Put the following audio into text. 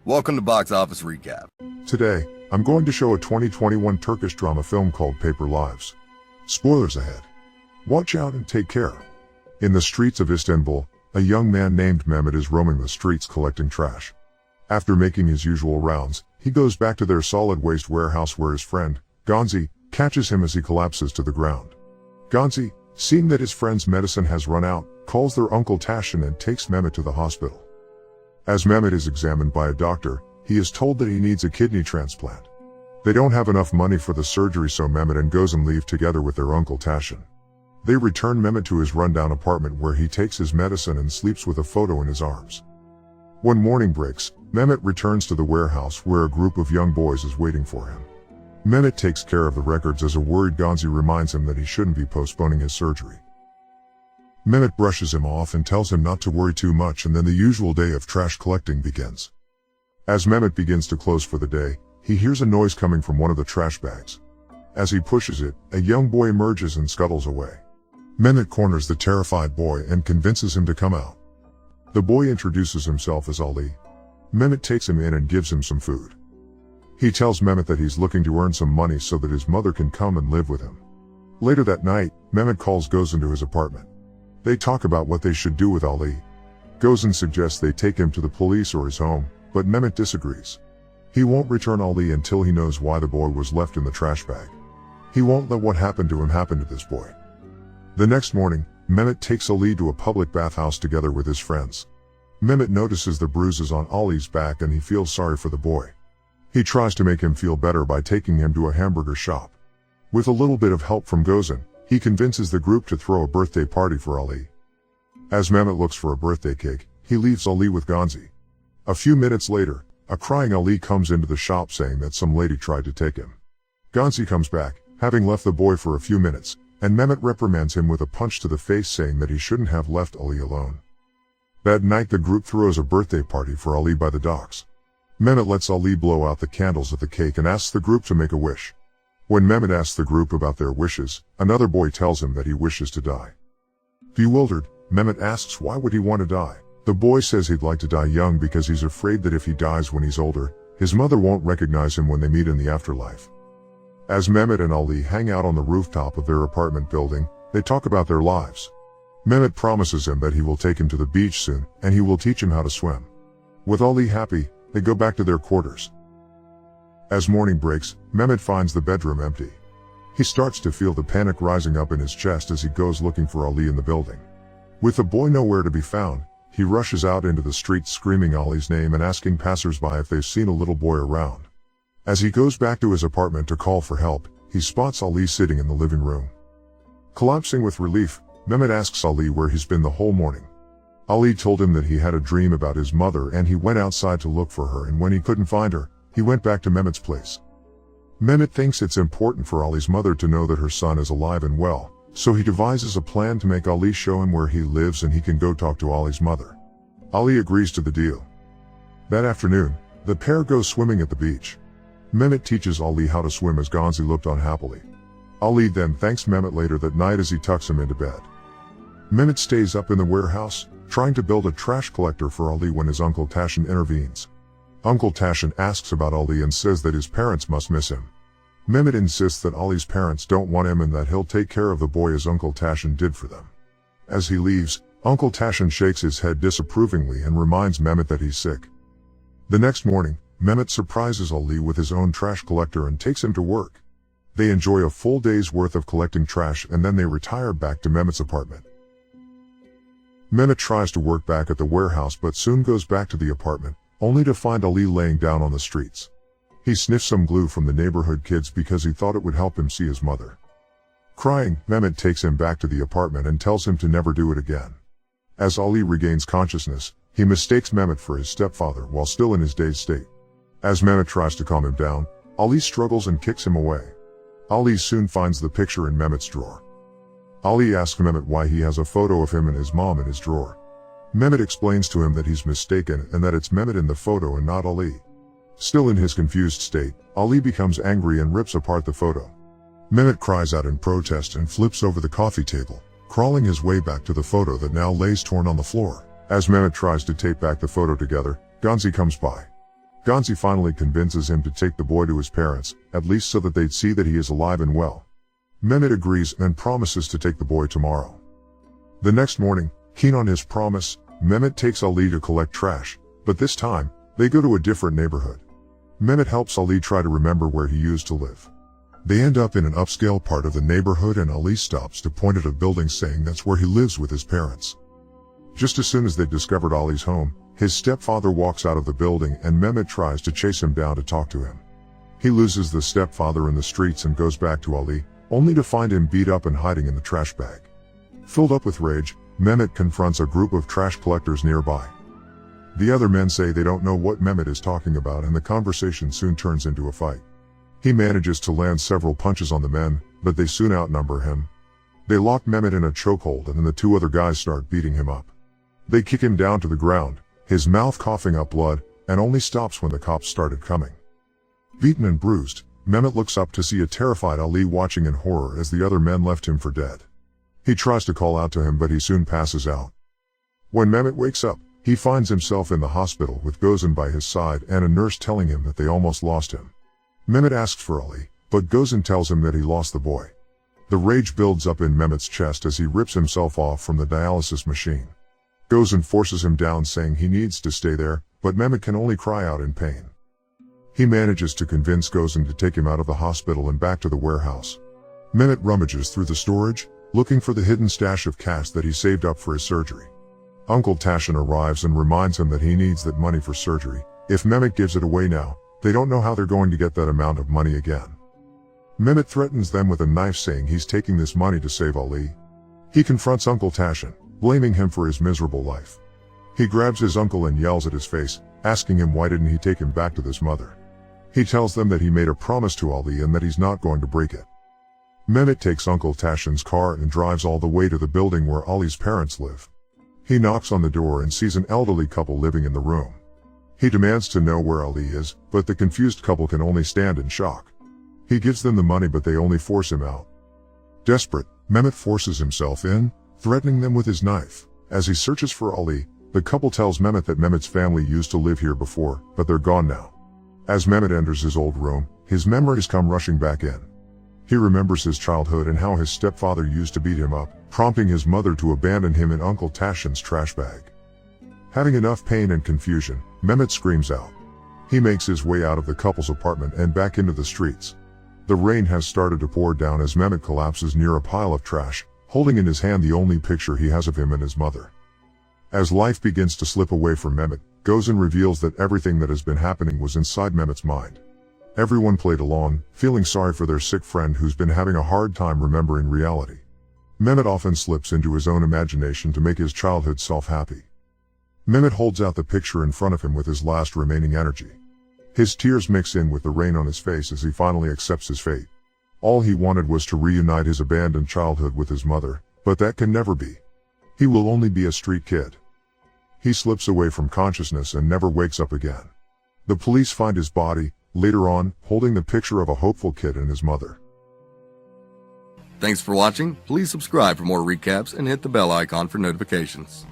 Welcome to Box Office Recap. Today, I'm going to show a 2021 Turkish drama film called Paper Lives. Spoilers ahead. Watch out and take care. In the streets of Istanbul, a young man named Mehmet is roaming the streets collecting trash. After making his usual rounds, he goes back to their solid waste warehouse where his friend, Gonzi, catches him as he collapses to the ground. Gonzi, seeing that his friend's medicine has run out, calls their uncle Tahsin and takes Mehmet to the hospital. As Mehmet is examined by a doctor, he is told that he needs a kidney transplant. They don't have enough money for the surgery, so Mehmet and Gozan leave together with their uncle Tahsin. They return Mehmet to his rundown apartment where he takes his medicine and sleeps with a photo in his arms. When morning breaks, Mehmet returns to the warehouse where a group of young boys is waiting for him. Mehmet takes care of the records as a worried Gonzi reminds him that he shouldn't be postponing his surgery. Mehmet brushes him off and tells him not to worry too much, and then the usual day of trash collecting begins. As Mehmet begins to close for the day, he hears a noise coming from one of the trash bags. As he pushes it, a young boy emerges and scuttles away. Mehmet corners the terrified boy and convinces him to come out. The boy introduces himself as Ali. Mehmet takes him in and gives him some food. He tells Mehmet that he's looking to earn some money so that his mother can come and live with him. Later that night, Mehmet calls Gozan to his apartment. They talk about what they should do with Ali. Gozan suggests they take him to the police or his home, but Mehmet disagrees. He won't return Ali until he knows why the boy was left in the trash bag. He won't let what happened to him happen to this boy. The next morning, Mehmet takes Ali to a public bathhouse together with his friends. Mehmet notices the bruises on Ali's back and he feels sorry for the boy. He tries to make him feel better by taking him to a hamburger shop. With a little bit of help from Gozan, he convinces the group to throw a birthday party for Ali. As Mehmet looks for a birthday cake, he leaves Ali with Gonzi. A few minutes later, a crying Ali comes into the shop saying that some lady tried to take him. Gonzi comes back, having left the boy for a few minutes, and Mehmet reprimands him with a punch to the face, saying that he shouldn't have left Ali alone. That night the group throws a birthday party for Ali by the docks. Mehmet lets Ali blow out the candles at the cake and asks the group to make a wish. When Mehmet asks the group about their wishes, another boy tells him that he wishes to die. Bewildered, Mehmet asks why would he want to die. The boy says he'd like to die young because he's afraid that if he dies when he's older, his mother won't recognize him when they meet in the afterlife. As Mehmet and Ali hang out on the rooftop of their apartment building, they talk about their lives. Mehmet promises him that he will take him to the beach soon, and he will teach him how to swim. With Ali happy, they go back to their quarters. As morning breaks, Mehmet finds the bedroom empty. He starts to feel the panic rising up in his chest as he goes looking for Ali in the building. With the boy nowhere to be found, he rushes out into the street screaming Ali's name and asking passersby if they've seen a little boy around. As he goes back to his apartment to call for help, he spots Ali sitting in the living room. Collapsing with relief, Mehmet asks Ali where he's been the whole morning. Ali told him that he had a dream about his mother and he went outside to look for her, and when he couldn't find her, he went back to Mehmet's place. Mehmet thinks it's important for Ali's mother to know that her son is alive and well, so he devises a plan to make Ali show him where he lives and he can go talk to Ali's mother. Ali agrees to the deal. That afternoon, the pair go swimming at the beach. Mehmet teaches Ali how to swim as Gonzi looked on happily. Ali then thanks Mehmet later that night as he tucks him into bed. Mehmet stays up in the warehouse, trying to build a trash collector for Ali when his uncle Tahsin intervenes. Uncle Tahsin asks about Ali and says that his parents must miss him. Mehmet insists that Ali's parents don't want him and that he'll take care of the boy as Uncle Tahsin did for them. As he leaves, Uncle Tahsin shakes his head disapprovingly and reminds Mehmet that he's sick. The next morning, Mehmet surprises Ali with his own trash collector and takes him to work. They enjoy a full day's worth of collecting trash and then they retire back to Mehmet's apartment. Mehmet tries to work back at the warehouse but soon goes back to the apartment, only to find Ali laying down on the streets. He sniffs some glue from the neighborhood kids because he thought it would help him see his mother. Crying, Mehmet takes him back to the apartment and tells him to never do it again. As Ali regains consciousness, he mistakes Mehmet for his stepfather while still in his dazed state. As Mehmet tries to calm him down, Ali struggles and kicks him away. Ali soon finds the picture in Mehmet's drawer. Ali asks Mehmet why he has a photo of him and his mom in his drawer. Mehmet explains to him that he's mistaken and that it's Mehmet in the photo and not Ali. Still in his confused state, Ali becomes angry and rips apart the photo. Mehmet cries out in protest and flips over the coffee table, crawling his way back to the photo that now lays torn on the floor. As Mehmet tries to tape back the photo together, Gonzi comes by. Gonzi finally convinces him to take the boy to his parents, at least so that they'd see that he is alive and well. Mehmet agrees and promises to take the boy tomorrow. The next morning, keen on his promise, Mehmet takes Ali to collect trash, but this time, they go to a different neighborhood. Mehmet helps Ali try to remember where he used to live. They end up in an upscale part of the neighborhood and Ali stops to point at a building saying that's where he lives with his parents. Just as soon as they've discovered Ali's home, his stepfather walks out of the building and Mehmet tries to chase him down to talk to him. He loses the stepfather in the streets and goes back to Ali, only to find him beat up and hiding in the trash bag. Filled up with rage, Mehmet confronts a group of trash collectors nearby. The other men say they don't know what Mehmet is talking about and the conversation soon turns into a fight. He manages to land several punches on the men, but they soon outnumber him. They lock Mehmet in a chokehold and then the two other guys start beating him up. They kick him down to the ground, his mouth coughing up blood, and only stops when the cops started coming. Beaten and bruised, Mehmet looks up to see a terrified Ali watching in horror as the other men left him for dead. He tries to call out to him but he soon passes out. When Mehmet wakes up, he finds himself in the hospital with Gozan by his side and a nurse telling him that they almost lost him. Mehmet asks for Ali, but Gozan tells him that he lost the boy. The rage builds up in Mehmet's chest as he rips himself off from the dialysis machine. Gozan forces him down saying he needs to stay there, but Mehmet can only cry out in pain. He manages to convince Gozan to take him out of the hospital and back to the warehouse. Mehmet rummages through the storage, looking for the hidden stash of cash that he saved up for his surgery. Uncle Tahsin arrives and reminds him that he needs that money for surgery. If Mehmet gives it away now, they don't know how they're going to get that amount of money again. Mehmet threatens them with a knife saying he's taking this money to save Ali. He confronts Uncle Tahsin, blaming him for his miserable life. He grabs his uncle and yells at his face, asking him why didn't he take him back to this mother. He tells them that he made a promise to Ali and that he's not going to break it. Mehmet takes Uncle Tahsin's car and drives all the way to the building where Ali's parents live. He knocks on the door and sees an elderly couple living in the room. He demands to know where Ali is, but the confused couple can only stand in shock. He gives them the money but they only force him out. Desperate, Mehmet forces himself in, threatening them with his knife. As he searches for Ali, the couple tells Mehmet that Mehmet's family used to live here before, but they're gone now. As Mehmet enters his old room, his memories come rushing back in. He remembers his childhood and how his stepfather used to beat him up, prompting his mother to abandon him in Uncle Tahsin's trash bag. Having enough pain and confusion, Mehmet screams out. He makes his way out of the couple's apartment and back into the streets. The rain has started to pour down as Mehmet collapses near a pile of trash, holding in his hand the only picture he has of him and his mother. As life begins to slip away from Mehmet, Gozan reveals that everything that has been happening was inside Mehmet's mind. Everyone played along, feeling sorry for their sick friend who's been having a hard time remembering reality. Mehmet often slips into his own imagination to make his childhood self happy. Mehmet holds out the picture in front of him with his last remaining energy. His tears mix in with the rain on his face as he finally accepts his fate. All he wanted was to reunite his abandoned childhood with his mother, but that can never be. He will only be a street kid. He slips away from consciousness and never wakes up again. The police find his body, later on, holding the picture of a hopeful kid and his mother. Thanks for watching. Please subscribe for more recaps and hit the bell icon for notifications.